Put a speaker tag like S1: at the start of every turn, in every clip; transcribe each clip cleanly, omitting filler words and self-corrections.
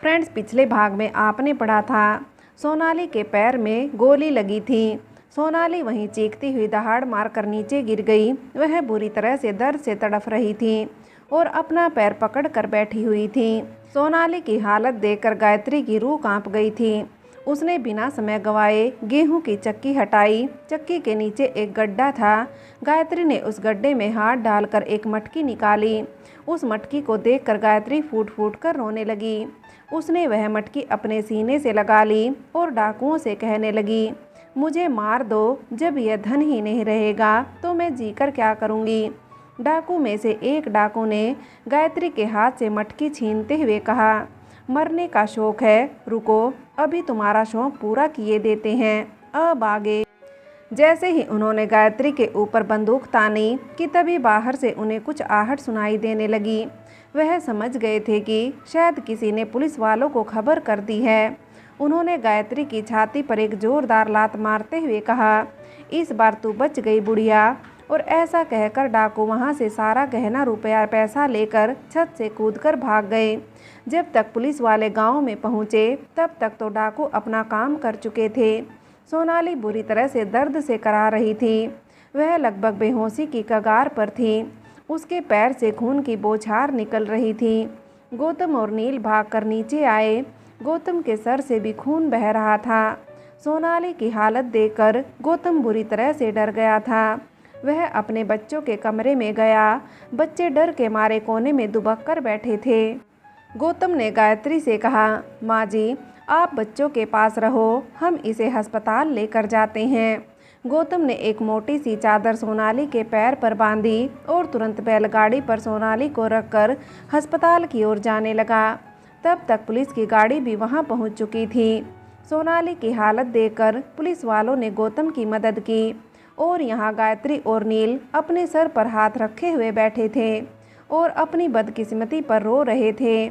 S1: Friends, पिछले भाग में आपने पढ़ा था सोनाली के पैर में गोली लगी थी। सोनाली वहीं चीखती हुई दहाड़ मारकर नीचे गिर गई। वह बुरी तरह से दर्द से तड़फ रही थी और अपना पैर पकड़ कर बैठी हुई थी। सोनाली की हालत देखकर गायत्री की रूह कांप गई थी। उसने बिना समय गंवाए गेहूं की चक्की हटाई। चक्की के नीचे एक गड्ढा था। गायत्री ने उस गड्ढे में हाथ डालकर एक मटकी निकाली। उस मटकी को देखकर गायत्री फूट फूट कर रोने लगी। उसने वह मटकी अपने सीने से लगा ली और डाकुओं से कहने लगी, मुझे मार दो, जब यह धन ही नहीं रहेगा तो मैं जीकर क्या करूँगी। डाकू में से एक डाकू ने गायत्री के हाथ से मटकी छीनते हुए कहा, मरने का शौक है, रुको, अभी तुम्हारा शौक पूरा किए देते हैं, अब आगे। जैसे ही उन्होंने गायत्री के ऊपर बंदूक तानी कि तभी बाहर से उन्हें कुछ आहट सुनाई देने लगी। वह समझ गए थे कि शायद किसी ने पुलिस वालों को खबर कर दी है। उन्होंने गायत्री की छाती पर एक जोरदार लात मारते हुए कहा, इस बार तू बच गई बुढ़िया। और ऐसा कहकर डाकू वहां से सारा गहना रुपया पैसा लेकर छत से कूदकर भाग गए। जब तक पुलिस वाले गांव में पहुंचे तब तक तो डाकू अपना काम कर चुके थे। सोनाली बुरी तरह से दर्द से करा रही थी। वह लगभग बेहोशी की कगार पर थी। उसके पैर से खून की बौछार निकल रही थी। गौतम और नील भागकर नीचे आए। गौतम के सर से भी खून बह रहा था। सोनाली की हालत देखकर गौतम बुरी तरह से डर गया था। वह अपने बच्चों के कमरे में गया। बच्चे डर के मारे कोने में दुबक कर बैठे थे। गौतम ने गायत्री से कहा, माँ जी, आप बच्चों के पास रहो, हम इसे अस्पताल लेकर जाते हैं। गौतम ने एक मोटी सी चादर सोनाली के पैर पर बांधी और तुरंत बैलगाड़ी पर सोनाली को रखकर अस्पताल की ओर जाने लगा। तब तक पुलिस की गाड़ी भी वहां पहुंच चुकी थी। सोनाली की हालत देखकर पुलिस वालों ने गौतम की मदद की और यहाँ गायत्री और नील अपने सर पर हाथ रखे हुए बैठे थे और अपनी बदकिस्मती पर रो रहे थे।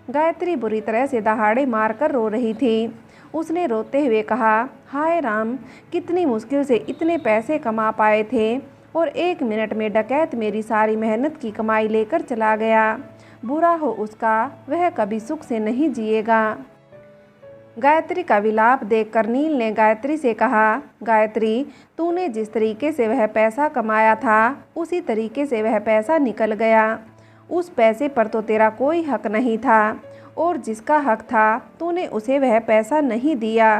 S1: गायत्री बुरी तरह से दहाड़े मारकर रो रही थी। उसने रोते हुए कहा, हाय राम, कितनी मुश्किल से इतने पैसे कमा पाए थे और 1 मिनट में डकैत मेरी सारी मेहनत की कमाई लेकर चला गया। बुरा हो उसका, वह कभी सुख से नहीं जिएगा। गायत्री का विलाप देखकर नील ने गायत्री से कहा, गायत्री, तूने जिस तरीके से वह पैसा कमाया था उसी तरीके से वह पैसा निकल गया। उस पैसे पर तो तेरा कोई हक नहीं था और जिसका हक था तूने उसे वह पैसा नहीं दिया।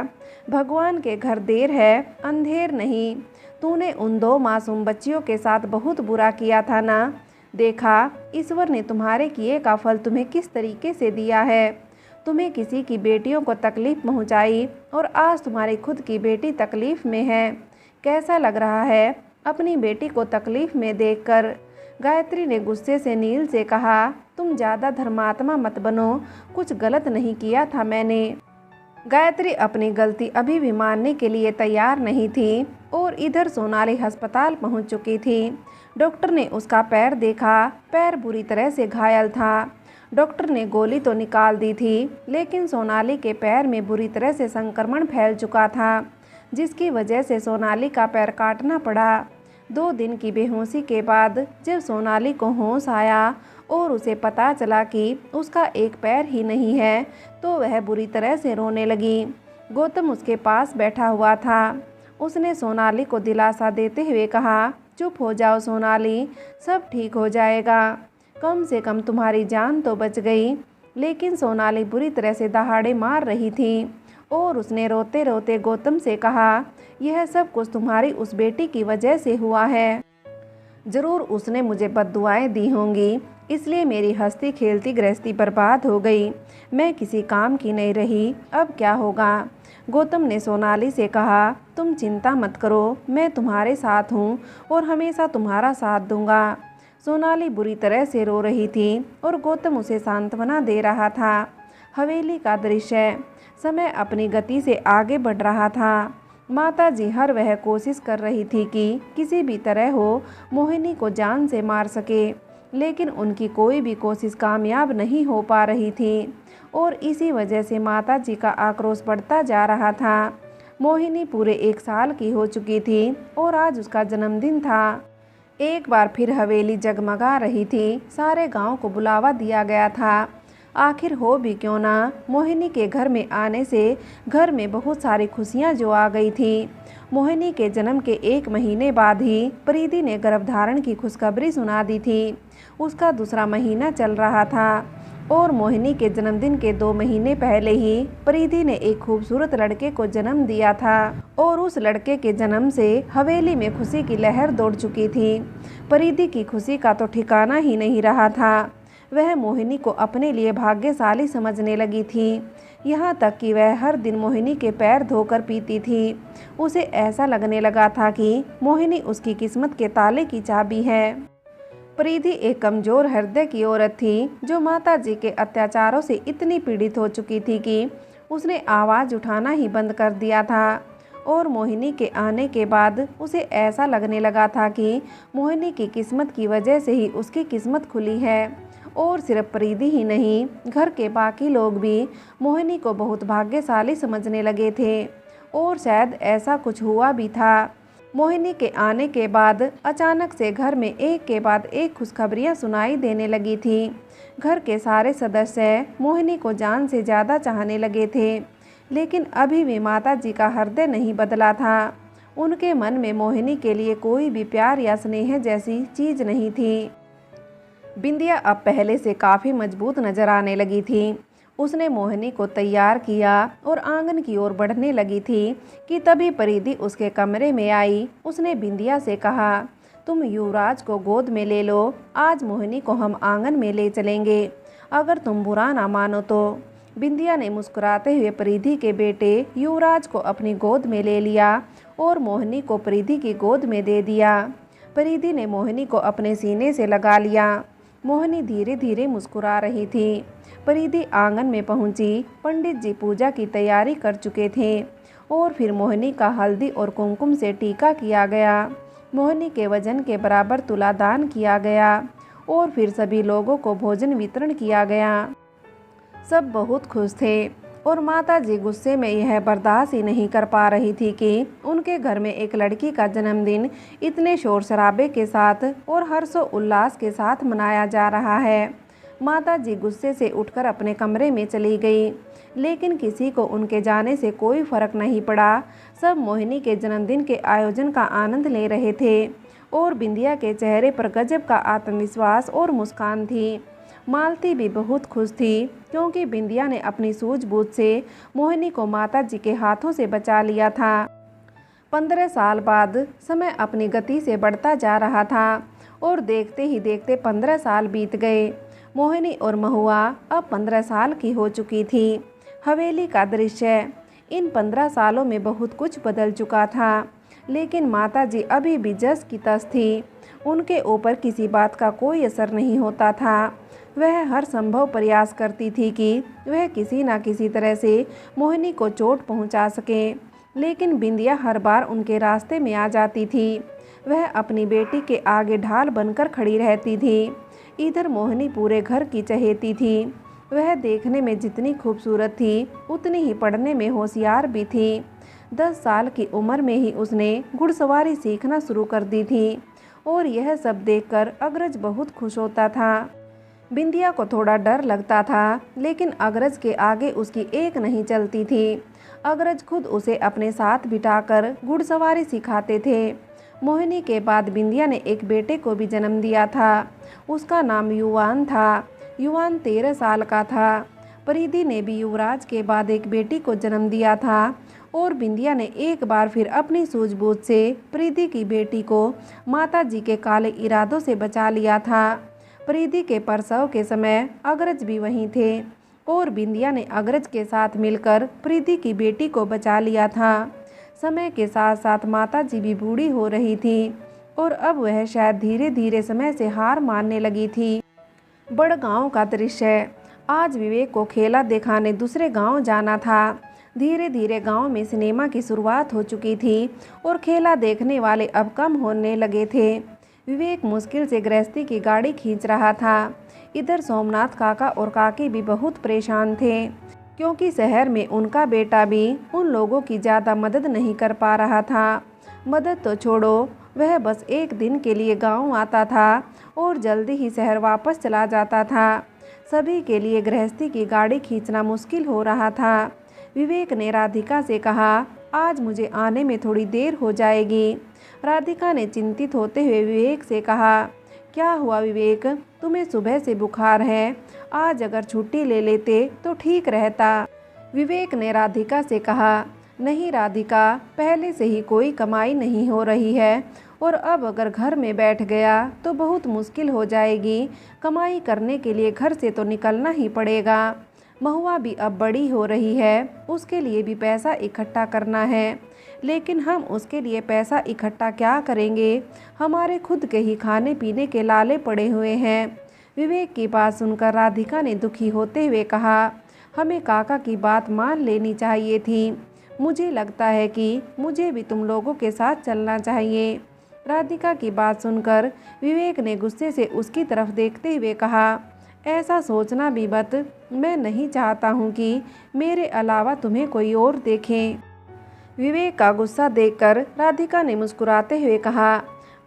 S1: भगवान के घर देर है, अंधेर नहीं। तूने उन 2 मासूम बच्चियों के साथ बहुत बुरा किया था ना। देखा, ईश्वर ने तुम्हारे किए का फल तुम्हें किस तरीके से दिया है। तुम्हें किसी की बेटियों को तकलीफ़ पहुंचाई और आज तुम्हारी खुद की बेटी तकलीफ़ में है। कैसा लग रहा है अपनी बेटी को तकलीफ़ में देखकर। गायत्री ने गुस्से से नील से कहा, तुम ज़्यादा धर्मात्मा मत बनो, कुछ गलत नहीं किया था मैंने। गायत्री अपनी गलती अभी भी मानने के लिए तैयार नहीं थी और इधर सोनाली अस्पताल पहुंच चुकी थी। डॉक्टर ने उसका पैर देखा। पैर बुरी तरह से घायल था। डॉक्टर ने गोली तो निकाल दी थी, लेकिन सोनाली के पैर में बुरी तरह से संक्रमण फैल चुका था, जिसकी वजह से सोनाली का पैर काटना पड़ा। 2 दिन की बेहोशी के बाद जब सोनाली को होश आया और उसे पता चला कि उसका एक पैर ही नहीं है, तो वह बुरी तरह से रोने लगी। गौतम उसके पास बैठा हुआ था। उसने सोनाली को दिलासा देते हुए कहा, चुप हो जाओ सोनाली, सब ठीक हो जाएगा। कम से कम तुम्हारी जान तो बच गई। लेकिन सोनाली बुरी तरह से दहाड़े मार रही थी और उसने रोते रोते गौतम से कहा, यह सब कुछ तुम्हारी उस बेटी की वजह से हुआ है। ज़रूर उसने मुझे बद्दुआएं दी होंगी, इसलिए मेरी हंसती खेलती गृहस्थी बर्बाद हो गई। मैं किसी काम की नहीं रही, अब क्या होगा। गौतम ने सोनाली से कहा, तुम चिंता मत करो, मैं तुम्हारे साथ हूँ और हमेशा तुम्हारा साथ दूंगा। सोनाली बुरी तरह से रो रही थी और गौतम उसे सांत्वना दे रहा था। हवेली का दृश्य। समय अपनी गति से आगे बढ़ रहा था। माता जी हर वह कोशिश कर रही थी कि किसी भी तरह हो मोहिनी को जान से मार सके, लेकिन उनकी कोई भी कोशिश कामयाब नहीं हो पा रही थी और इसी वजह से माता जी का आक्रोश बढ़ता जा रहा था। मोहिनी पूरे 1 साल की हो चुकी थी और आज उसका जन्मदिन था। एक बार फिर हवेली जगमगा रही थी। सारे गांव को बुलावा दिया गया था। आखिर हो भी क्यों ना, मोहिनी के घर में आने से घर में बहुत सारी खुशियां जो आ गई थी। मोहिनी के जन्म के 1 महीने बाद ही प्रीति ने गर्भधारण की खुशखबरी सुना दी थी। उसका दूसरा महीना चल रहा था और मोहिनी के जन्मदिन के 2 महीने पहले ही प्रीति ने एक खूबसूरत लड़के को जन्म दिया था और उस लड़के के जन्म से हवेली में खुशी की लहर दौड़ चुकी थी। प्रीति की खुशी का तो ठिकाना ही नहीं रहा था। वह मोहिनी को अपने लिए भाग्यशाली समझने लगी थी। यहाँ तक कि वह हर दिन मोहिनी के पैर धोकर पीती थी। उसे ऐसा लगने लगा था कि मोहिनी उसकी किस्मत के ताले की चाबी है। प्रीति एक कमज़ोर हृदय की औरत थी जो माताजी के अत्याचारों से इतनी पीड़ित हो चुकी थी कि उसने आवाज़ उठाना ही बंद कर दिया था। और मोहिनी के आने के बाद उसे ऐसा लगने लगा था कि मोहिनी की किस्मत की वजह से ही उसकी किस्मत खुली है। और सिर्फ प्रीति ही नहीं, घर के बाकी लोग भी मोहिनी को बहुत भाग्यशाली समझने लगे थे। और शायद ऐसा कुछ हुआ भी था। मोहिनी के आने के बाद अचानक से घर में एक के बाद एक खुशखबरियां सुनाई देने लगी थी। घर के सारे सदस्य मोहिनी को जान से ज़्यादा चाहने लगे थे, लेकिन अभी भी माताजी का हृदय नहीं बदला था। उनके मन में मोहिनी के लिए कोई भी प्यार या स्नेह जैसी चीज़ नहीं थी। बिंदिया अब पहले से काफ़ी मजबूत नजर आने लगी थी। उसने मोहिनी को तैयार किया और आंगन की ओर बढ़ने लगी थी कि तभी प्रीति उसके कमरे में आई। उसने बिंदिया से कहा, तुम युवराज को गोद में ले लो, आज मोहिनी को हम आंगन में ले चलेंगे, अगर तुम बुरा ना मानो तो। बिंदिया ने मुस्कुराते हुए प्रीति के बेटे युवराज को अपनी गोद में ले लिया और मोहिनी को प्रीति की गोद में दे दिया। प्रीति ने मोहिनी को अपने सीने से लगा लिया। मोहिनी धीरे धीरे मुस्कुरा रही थी। प्रीति आंगन में पहुंची। पंडित जी पूजा की तैयारी कर चुके थे और फिर मोहिनी का हल्दी और कुमकुम से टीका किया गया। मोहिनी के वजन के बराबर तुला दान किया गया और फिर सभी लोगों को भोजन वितरण किया गया। सब बहुत खुश थे और माताजी गुस्से में यह बर्दाश्त ही नहीं कर पा रही थी कि उनके घर में एक लड़की का जन्मदिन इतने शोर शराबे के साथ और हर्षो उल्लास के साथ मनाया जा रहा है। माताजी गुस्से से उठकर अपने कमरे में चली गई, लेकिन किसी को उनके जाने से कोई फर्क नहीं पड़ा। सब मोहिनी के जन्मदिन के आयोजन का आनंद ले रहे थे और बिंदिया के चेहरे पर गजब का आत्मविश्वास और मुस्कान थी। मालती भी बहुत खुश थी क्योंकि बिंदिया ने अपनी सूझबूझ से मोहिनी को माताजी के हाथों से बचा लिया था। 15 साल बाद समय अपनी गति से बढ़ता जा रहा था और देखते ही देखते 15 साल बीत गए। मोहिनी और महुआ अब 15 साल की हो चुकी थी। हवेली का दृश्य इन 15 सालों में बहुत कुछ बदल चुका था, लेकिन माताजी अभी भी जस की तस थी। उनके ऊपर किसी बात का कोई असर नहीं होता था। वह हर संभव प्रयास करती थी कि वह किसी न किसी तरह से मोहिनी को चोट पहुंचा सके, लेकिन बिंदिया हर बार उनके रास्ते में आ जाती थी। वह अपनी बेटी के आगे ढाल बनकर खड़ी रहती थी। इधर मोहिनी पूरे घर की चहेती थी। वह देखने में जितनी खूबसूरत थी उतनी ही पढ़ने में होशियार भी थी। 10 साल की उम्र में ही उसने घुड़सवारी सीखना शुरू कर दी थी और यह सब देखकर अग्रज बहुत खुश होता था। बिंदिया को थोड़ा डर लगता था, लेकिन अग्रज के आगे उसकी एक नहीं चलती थी। अग्रज खुद उसे अपने साथ बिठाकर घुड़सवारी सिखाते थे। मोहिनी के बाद बिंदिया ने एक बेटे को भी जन्म दिया था। उसका नाम युवान था। युवान 13 साल का था। प्रीति ने भी युवराज के बाद एक बेटी को जन्म दिया था और बिंदिया ने एक बार फिर अपनी सूझबूझ से प्रीति की बेटी को माताजी के काले इरादों से बचा लिया था। प्रीति के प्रसव के समय अग्रज भी वहीं थे और बिंदिया ने अग्रज के साथ मिलकर प्रीति की बेटी को बचा लिया था। समय के साथ साथ माताजी भी बूढ़ी हो रही थी और अब वह शायद धीरे धीरे समय से हार मानने लगी थी। बड़ गांव का दृश्य। आज विवेक को खेला दिखाने दूसरे गांव जाना था। धीरे धीरे गांव में सिनेमा की शुरुआत हो चुकी थी और खेला देखने वाले अब कम होने लगे थे। विवेक मुश्किल से गृहस्थी की गाड़ी खींच रहा था। इधर सोमनाथ काका और काकी भी बहुत परेशान थे क्योंकि शहर में उनका बेटा भी उन लोगों की ज़्यादा मदद नहीं कर पा रहा था। मदद तो छोड़ो, वह बस एक दिन के लिए गांव आता था और जल्दी ही शहर वापस चला जाता था। सभी के लिए गृहस्थी की गाड़ी खींचना मुश्किल हो रहा था। विवेक ने राधिका से कहा, आज मुझे आने में थोड़ी देर हो जाएगी। राधिका ने चिंतित होते हुए विवेक से कहा, क्या हुआ विवेक, तुम्हें सुबह से बुखार है? आज अगर छुट्टी ले लेते तो ठीक रहता। विवेक ने राधिका से कहा, नहीं राधिका, पहले से ही कोई कमाई नहीं हो रही है और अब अगर घर में बैठ गया तो बहुत मुश्किल हो जाएगी। कमाई करने के लिए घर से तो निकलना ही पड़ेगा। महुआ भी अब बड़ी हो रही है, उसके लिए भी पैसा इकट्ठा करना है, लेकिन हम उसके लिए पैसा इकट्ठा क्या करेंगे? हमारे खुद के ही खाने पीने के लाले पड़े हुए हैं। विवेक की बात सुनकर राधिका ने दुखी होते हुए कहा, हमें काका की बात मान लेनी चाहिए थी। मुझे लगता है कि मुझे भी तुम लोगों के साथ चलना चाहिए। राधिका की बात सुनकर विवेक ने गुस्से से उसकी तरफ देखते हुए कहा, ऐसा सोचना भी मत, मैं नहीं चाहता हूँ कि मेरे अलावा तुम्हें कोई और देखे। विवेक का गुस्सा देखकर राधिका ने मुस्कुराते हुए कहा,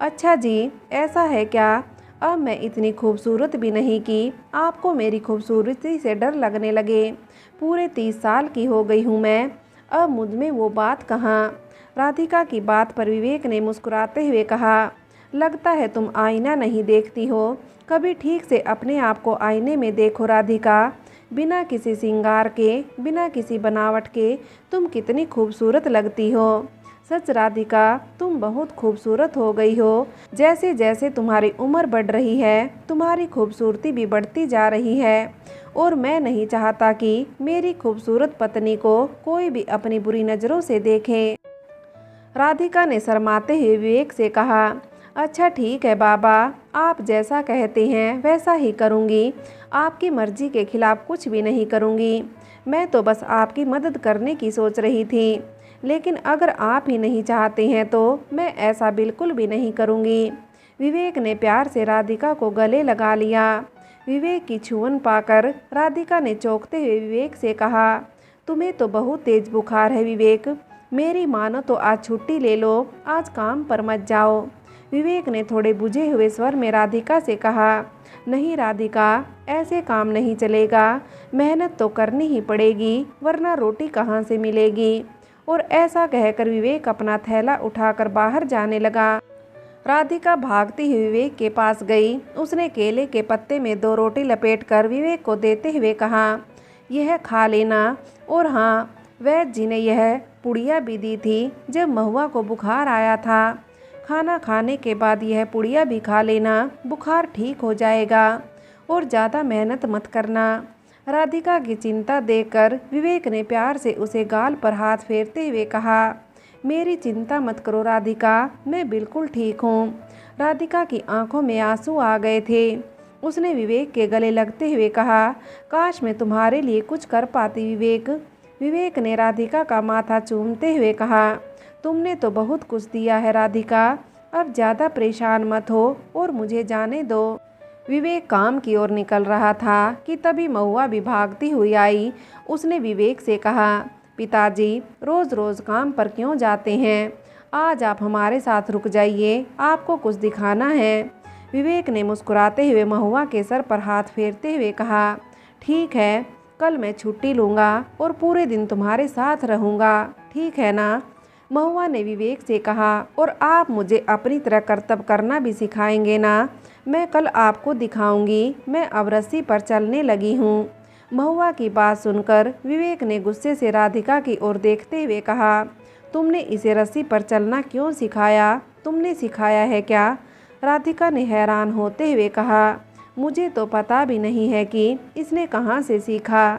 S1: अच्छा जी, ऐसा है क्या? अब मैं इतनी खूबसूरत भी नहीं कि आपको मेरी खूबसूरती से डर लगने लगे। पूरे 30 साल की हो गई हूँ मैं, अब मुझ में वो बात कहाँ। राधिका की बात पर विवेक ने मुस्कुराते हुए कहा, लगता है तुम आईना नहीं देखती हो। कभी ठीक से अपने आप को आईने में देखो राधिका। बिना किसी श्रृंगार के, बिना किसी बनावट के तुम कितनी खूबसूरत लगती हो। सच राधिका, तुम बहुत खूबसूरत हो गई हो। जैसे जैसे तुम्हारी उम्र बढ़ रही है, तुम्हारी खूबसूरती भी बढ़ती जा रही है और मैं नहीं चाहता कि मेरी खूबसूरत पत्नी को कोई भी अपनी बुरी नज़रों से देखे। राधिका ने शर्माते हुए विवेक से कहा, अच्छा ठीक है बाबा, आप जैसा कहते हैं वैसा ही करूँगी। आपकी मर्जी के खिलाफ कुछ भी नहीं करूँगी। मैं तो बस आपकी मदद करने की सोच रही थी, लेकिन अगर आप ही नहीं चाहते हैं तो मैं ऐसा बिल्कुल भी नहीं करूँगी। विवेक ने प्यार से राधिका को गले लगा लिया। विवेक की छुअन पाकर राधिका ने चौंकते हुए विवेक से कहा, तुम्हें तो बहुत तेज बुखार है विवेक, मेरी मानो तो आज छुट्टी ले लो, आज काम पर मत जाओ। विवेक ने थोड़े बुझे हुए स्वर में राधिका से कहा, नहीं राधिका, ऐसे काम नहीं चलेगा, मेहनत तो करनी ही पड़ेगी, वरना रोटी कहाँ से मिलेगी। और ऐसा कहकर विवेक अपना थैला उठाकर बाहर जाने लगा। राधिका भागती हुई विवेक के पास गई। उसने केले के पत्ते में 2 रोटी लपेटकर विवेक को देते हुए कहा, यह खा लेना। और हाँ, वैद्य जी ने यह पुड़िया भी दी थी जब महुआ को बुखार आया था। खाना खाने के बाद यह पुड़िया भी खा लेना, बुखार ठीक हो जाएगा और ज़्यादा मेहनत मत करना। राधिका की चिंता देखकर विवेक ने प्यार से उसे गाल पर हाथ फेरते हुए कहा, मेरी चिंता मत करो राधिका, मैं बिल्कुल ठीक हूँ। राधिका की आंखों में आंसू आ गए थे। उसने विवेक के गले लगते हुए कहा, काश मैं तुम्हारे लिए कुछ कर पाती विवेक। विवेक ने राधिका का माथा चूमते हुए कहा, तुमने तो बहुत कुछ दिया है राधिका, अब ज़्यादा परेशान मत हो और मुझे जाने दो। विवेक काम की ओर निकल रहा था कि तभी महुआ भी भागती हुई आई। उसने विवेक से कहा, पिताजी रोज़ रोज़ काम पर क्यों जाते हैं? आज आप हमारे साथ रुक जाइए, आपको कुछ दिखाना है। विवेक ने मुस्कुराते हुए महुआ के सर पर हाथ फेरते हुए कहा, ठीक है, कल मैं छुट्टी लूँगा और पूरे दिन तुम्हारे साथ रहूँगा, ठीक है ना? महुआ ने विवेक से कहा, और आप मुझे अपनी तरह कर्तव्य करना भी सिखाएंगे ना? मैं कल आपको दिखाऊंगी, मैं अब रस्सी पर चलने लगी हूँ। महुआ की बात सुनकर विवेक ने गुस्से से राधिका की ओर देखते हुए कहा, तुमने इसे रस्सी पर चलना क्यों सिखाया? तुमने सिखाया है क्या? राधिका ने हैरान होते हुए कहा, मुझे तो पता भी नहीं है कि इसने कहाँ से सीखा।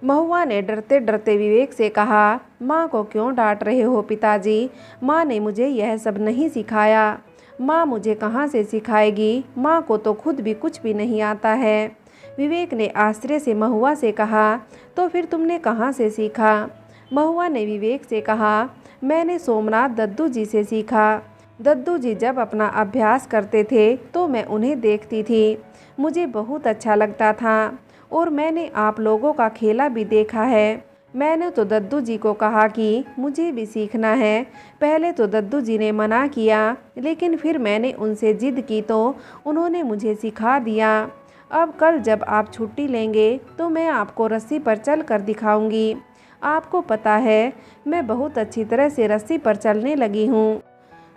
S1: महुआ ने डरते डरते विवेक से कहा, माँ को क्यों डांट रहे हो पिताजी? माँ ने मुझे यह सब नहीं सिखाया। माँ मुझे कहाँ से सिखाएगी? माँ को तो खुद भी कुछ भी नहीं आता है। विवेक ने आश्चर्य से महुआ से कहा, तो फिर तुमने कहाँ से सीखा? महुआ ने विवेक से कहा, मैंने सोमनाथ दद्दू जी से सीखा। दद्दू जी जब अपना अभ्यास करते थे तो मैं उन्हें देखती थी, मुझे बहुत अच्छा लगता था और मैंने आप लोगों का खेला भी देखा है। मैंने तो दद्दू जी को कहा कि मुझे भी सीखना है। पहले तो दद्दू जी ने मना किया, लेकिन फिर मैंने उनसे जिद की तो उन्होंने मुझे सिखा दिया। अब कल जब आप छुट्टी लेंगे तो मैं आपको रस्सी पर चल कर दिखाऊंगी। आपको पता है मैं बहुत अच्छी तरह से रस्सी पर चलने लगी हूँ।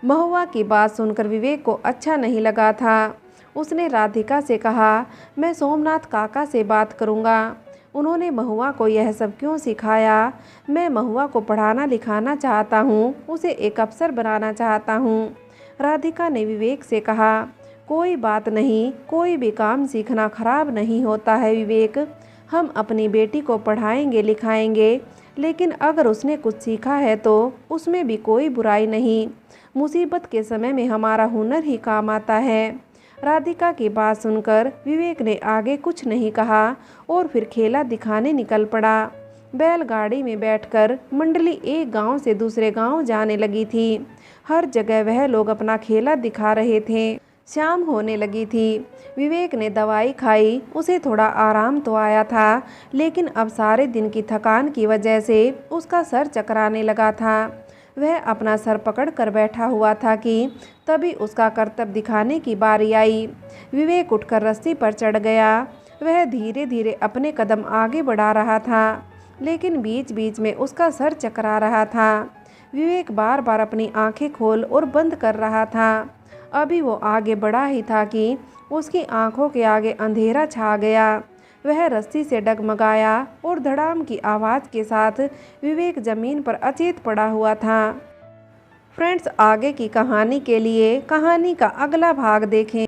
S1: महुआ की बात सुनकर विवेक को अच्छा नहीं लगा था। उसने राधिका से कहा, मैं सोमनाथ काका से बात करूँगा। उन्होंने महुआ को यह सब क्यों सिखाया? मैं महुआ को पढ़ाना लिखाना चाहता हूँ, उसे एक अफसर बनाना चाहता हूँ। राधिका ने विवेक से कहा, कोई बात नहीं, कोई भी काम सीखना खराब नहीं होता है विवेक। हम अपनी बेटी को पढ़ाएंगे लिखाएंगे, लेकिन अगर उसने कुछ सीखा है तो उसमें भी कोई बुराई नहीं। मुसीबत के समय में हमारा हुनर ही काम आता है। राधिका की बात सुनकर विवेक ने आगे कुछ नहीं कहा और फिर खेला दिखाने निकल पड़ा। बैलगाड़ी में बैठकर मंडली एक गांव से दूसरे गांव जाने लगी थी। हर जगह वह लोग अपना खेला दिखा रहे थे। शाम होने लगी थी। विवेक ने दवाई खाई, उसे थोड़ा आराम तो आया था, लेकिन अब सारे दिन की थकान की वजह से उसका सर चकराने लगा था। वह अपना सर पकड़ कर बैठा हुआ था कि तभी उसका करतब दिखाने की बारी आई। विवेक उठकर रस्सी पर चढ़ गया। वह धीरे धीरे अपने कदम आगे बढ़ा रहा था, लेकिन बीच बीच में उसका सर चकरा रहा था। विवेक बार बार अपनी आंखें खोल और बंद कर रहा था। अभी वो आगे बढ़ा ही था कि उसकी आंखों के आगे अंधेरा छा गया। वह रस्सी से डगमगाया और धड़ाम की आवाज़ के साथ विवेक जमीन पर अचेत पड़ा हुआ था। फ्रेंड्स, आगे की कहानी के लिए कहानी का अगला भाग देखें।